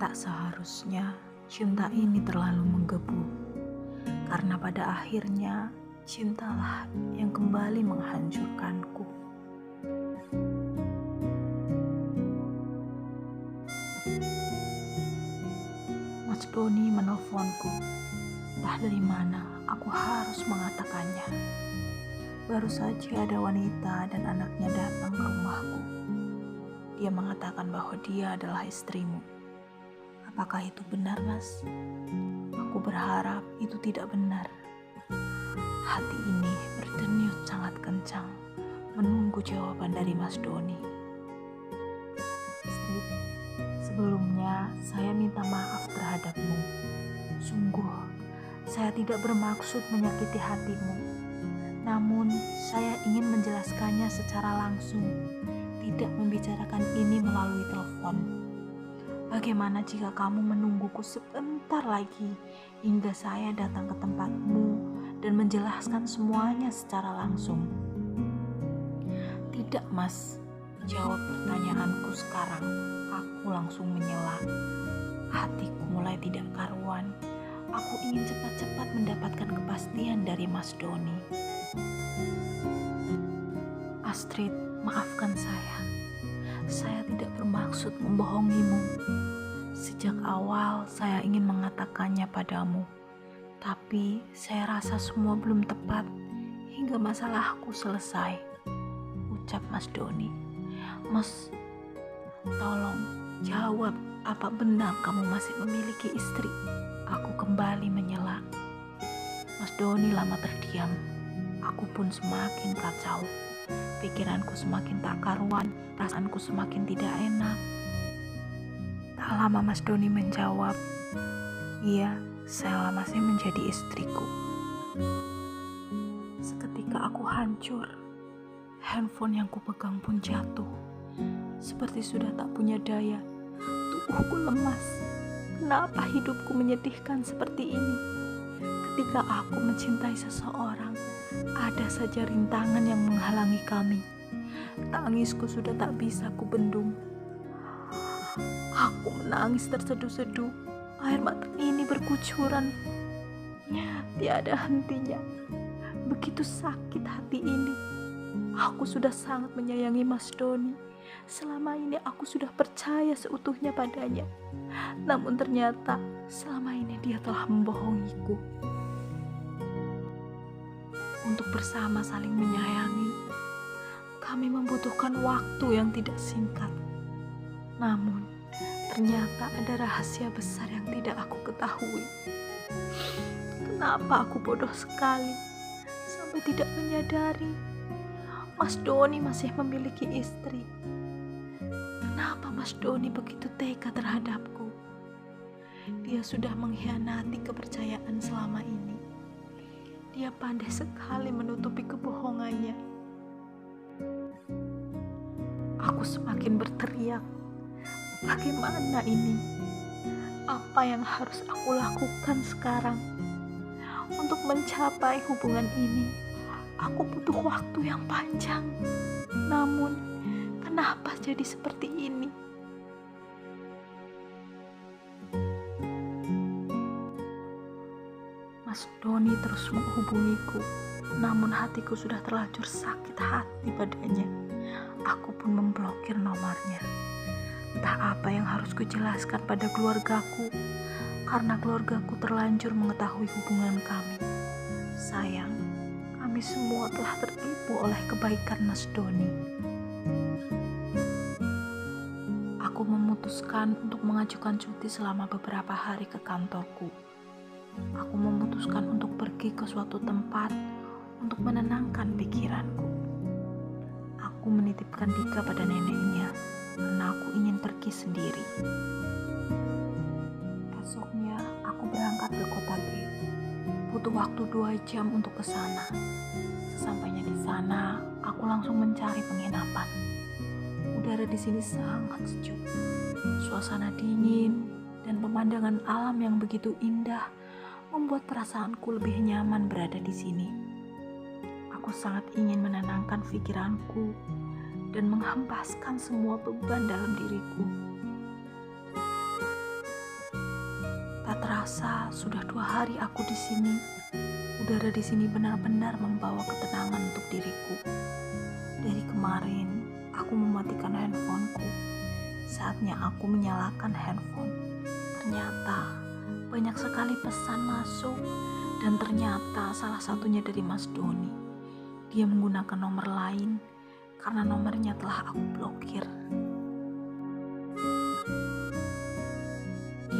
Tak seharusnya cinta ini terlalu menggebu, karena pada akhirnya cintalah yang kembali menghancurkanku. Mas Doni menelponku, entah dari mana aku harus mengatakannya. Baru saja ada wanita dan anaknya datang ke rumahku. Dia mengatakan bahwa dia adalah istrimu. Apakah itu benar, Mas? Aku berharap itu tidak benar. Hati ini berdenyut sangat kencang, menunggu jawaban dari Mas Doni. Istri, sebelumnya saya minta maaf terhadapmu. Sungguh, saya tidak bermaksud menyakiti hatimu. Namun, saya ingin menjelaskannya secara langsung, tidak membicarakan ini melalui telepon. Bagaimana jika kamu menungguku sebentar lagi hingga saya datang ke tempatmu dan menjelaskan semuanya secara langsung? Tidak, Mas. Jawab pertanyaanku sekarang. Aku langsung menyela. Hatiku mulai tidak karuan. Aku ingin cepat-cepat mendapatkan kepastian dari Mas Doni. Astrid, maafkan saya. Saya tidak bermaksud membohongimu. Sejak awal saya ingin mengatakannya padamu, tapi saya rasa semua belum tepat hingga masalahku selesai. Ucap Mas Doni. Mas, tolong jawab, apa benar kamu masih memiliki istri? Aku kembali menyela. Mas Doni lama terdiam. Aku pun semakin kacau. Pikiranku semakin tak karuan, perasaanku semakin tidak enak. Tak lama Mas Doni menjawab, iya, Sela masih menjadi istriku. Seketika aku hancur. Handphone yang kupegang pun jatuh. Seperti sudah tak punya daya. Tubuhku lemas. Kenapa hidupku menyedihkan seperti ini? Ketika aku mencintai seseorang, ada saja rintangan yang menghalangi kami. Tangisku sudah tak bisa kubendung. Aku menangis terseduh-seduh. Air mata ini berkucuran. Tiada hentinya. Begitu sakit hati ini. Aku sudah sangat menyayangi Mas Doni. Selama ini aku sudah percaya seutuhnya padanya. Namun ternyata selama ini dia telah membohongiku. Untuk bersama saling menyayangi, kami membutuhkan waktu yang tidak singkat. Namun, ternyata ada rahasia besar yang tidak aku ketahui. Kenapa aku bodoh sekali sampai tidak menyadari Mas Doni masih memiliki istri? Kenapa Mas Doni begitu tega terhadapku? Dia sudah mengkhianati kepercayaan selama ini. Dia pandai sekali menutupi kebohongannya. Aku semakin berteriak. Bagaimana ini? Apa yang harus aku lakukan sekarang? Untuk mencapai hubungan ini, aku butuh waktu yang panjang. Namun, kenapa jadi seperti ini? Mas Doni terus menghubungiku, namun hatiku sudah terlanjur sakit hati padanya. Aku pun memblokir nomornya. Entah apa yang harus kujelaskan pada keluargaku, karena keluargaku terlanjur mengetahui hubungan kami. Sayang, kami semua telah tertipu oleh kebaikan Mas Doni. Aku memutuskan untuk mengajukan cuti selama beberapa hari ke kantorku. Aku memutuskan untuk pergi ke suatu tempat untuk menenangkan pikiranku. Aku menitipkan Dika pada neneknya karena aku ingin pergi sendiri. Esoknya aku berangkat ke kota G. Butuh waktu 2 jam untuk ke sana. Sesampainya di sana, aku langsung mencari penginapan. Udara di sini sangat sejuk. Suasana dingin dan pemandangan alam yang begitu indah membuat perasaanku lebih nyaman berada di sini. Aku sangat ingin menenangkan pikiranku dan menghempaskan semua beban dalam diriku. Tak terasa sudah 2 hari aku di sini. Udara di sini benar-benar membawa ketenangan untuk diriku. Dari kemarin, aku mematikan handphoneku. Saatnya aku menyalakan handphone. Ternyata banyak sekali pesan masuk, dan ternyata salah satunya dari Mas Doni. Dia menggunakan nomor lain karena nomornya telah aku blokir.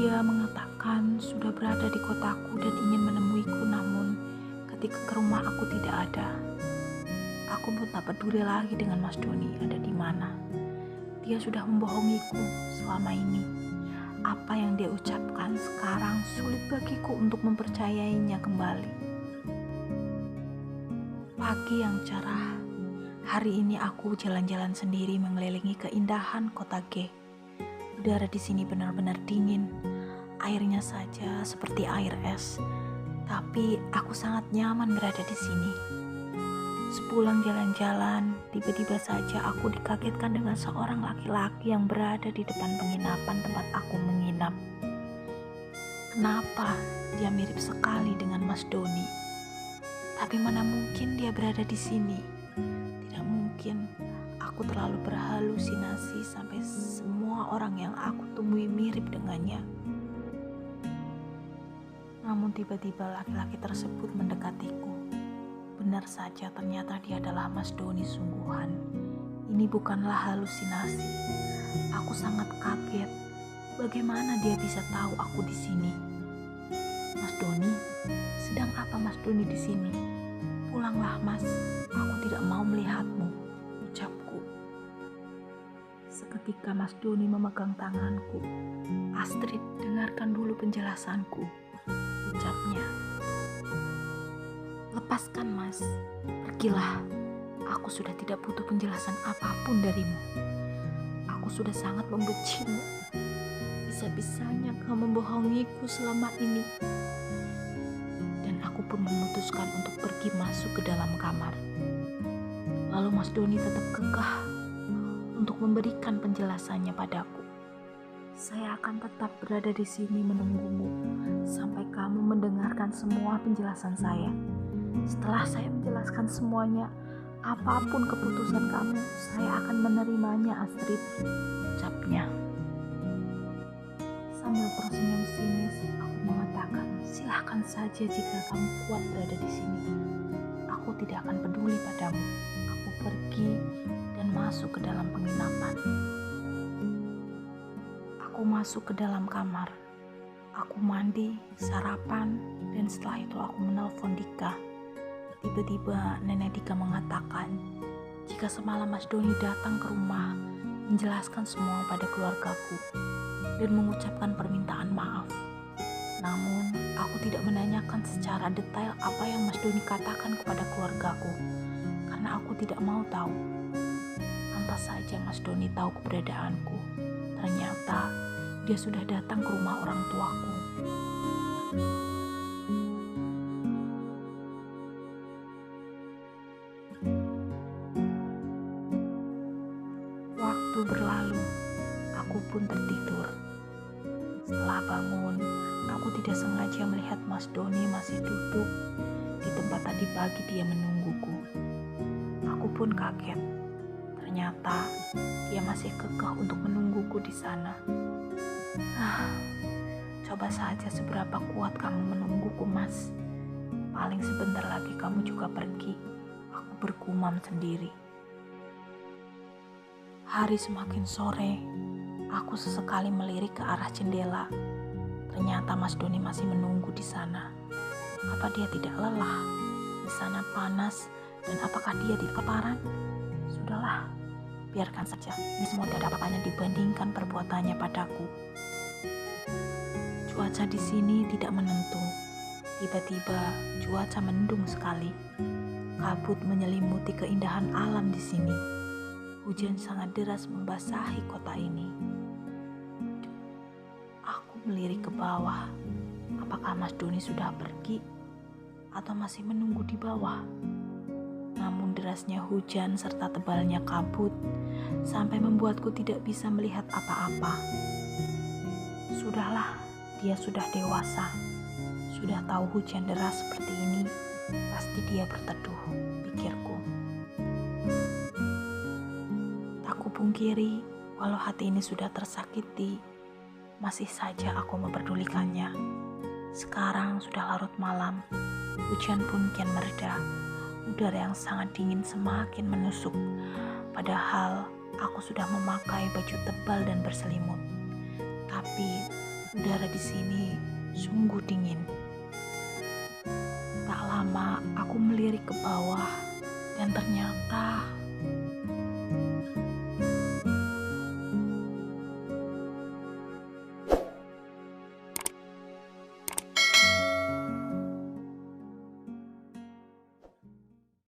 Dia mengatakan sudah berada di kotaku dan ingin menemuiku, namun ketika ke rumah aku tidak ada. Aku pun tak peduli lagi dengan Mas Doni ada di mana. Dia sudah membohongiku selama ini. Apa yang dia ucapkan sekarang sulit bagiku untuk mempercayainya kembali. Pagi yang cerah. Hari ini aku jalan-jalan sendiri mengelilingi keindahan kota G. Udara di sini benar-benar dingin. Airnya saja seperti air es. Tapi aku sangat nyaman berada di sini. Sepulang jalan-jalan, tiba-tiba saja aku dikagetkan dengan seorang laki-laki yang berada di depan penginapan tempat aku menginap. Kenapa dia mirip sekali dengan Mas Doni? Tapi mana mungkin dia berada di sini? Tidak mungkin. Aku terlalu berhalusinasi sampai semua orang yang aku temui mirip dengannya. Namun tiba-tiba laki-laki tersebut mendekatiku. Benar saja, ternyata dia adalah Mas Doni sungguhan. Ini bukanlah halusinasi. Aku sangat kaget. Bagaimana dia bisa tahu aku di sini? Mas Doni, sedang apa Mas Doni di sini? Pulanglah Mas, aku tidak mau melihatmu, ucapku. Seketika Mas Doni memegang tanganku. Astrid, dengarkan dulu penjelasanku, ucapnya. Lepaskan Mas, pergilah. Aku sudah tidak butuh penjelasan apapun darimu. Aku sudah sangat membencimu. Bisa-bisanya kau membohongiku selama ini. Dan aku pun memutuskan untuk pergi masuk ke dalam kamar. Lalu Mas Doni tetap kekeh untuk memberikan penjelasannya padaku. Saya akan tetap berada di sini menunggumu sampai kamu mendengarkan semua penjelasan saya. Setelah saya menjelaskan semuanya, apapun keputusan kamu, saya akan menerimanya, Astrid, ucapnya. Sambil tersenyum sinis, aku mengatakan, silahkan saja jika kamu kuat berada di sini. Aku tidak akan peduli padamu. Aku pergi dan masuk ke dalam penginapan. Aku masuk ke dalam kamar. Aku mandi, sarapan, dan setelah itu aku menelpon Dika. Tiba-tiba Nenek Dika mengatakan, jika semalam Mas Doni datang ke rumah, menjelaskan semua pada keluargaku, dan mengucapkan permintaan maaf. Namun, aku tidak menanyakan secara detail apa yang Mas Doni katakan kepada keluargaku, karena aku tidak mau tahu. Pantas saja Mas Doni tahu keberadaanku. Ternyata, dia sudah datang ke rumah orang tuaku. Waktu berlalu, aku pun tertidur. Setelah bangun, aku tidak sengaja melihat Mas Doni masih duduk di tempat tadi pagi dia menungguku. Aku pun kaget. Ternyata dia masih kekeh untuk menungguku di sana. Coba saja seberapa kuat kamu menungguku, Mas. Paling sebentar lagi kamu juga pergi. Aku bergumam sendiri. Hari semakin sore, aku sesekali melirik ke arah jendela. Ternyata Mas Doni masih menunggu di sana. Apa dia tidak lelah? Di sana panas, dan apakah dia kelaparan? Sudahlah, biarkan saja. Ini semua tidak ada apa-apanya dibandingkan perbuatannya padaku. Cuaca di sini tidak menentu. Tiba-tiba cuaca mendung sekali. Kabut menyelimuti keindahan alam di sini. Hujan sangat deras membasahi kota ini. Aku melirik ke bawah. Apakah Mas Doni sudah pergi atau masih menunggu di bawah? Namun derasnya hujan serta tebalnya kabut sampai membuatku tidak bisa melihat apa-apa. Sudahlah, dia sudah dewasa, sudah tahu hujan deras seperti ini, pasti dia berteduh, pikirku. Tak kupungkiri, walau hati ini sudah tersakiti, masih saja aku memperdulikannya. Sekarang sudah larut malam, hujan pun kian mereda, udara yang sangat dingin semakin menusuk, padahal aku sudah memakai baju tebal dan berselimut. Tapi udara di sini sungguh dingin. Tak lama aku melirik ke bawah dan ternyata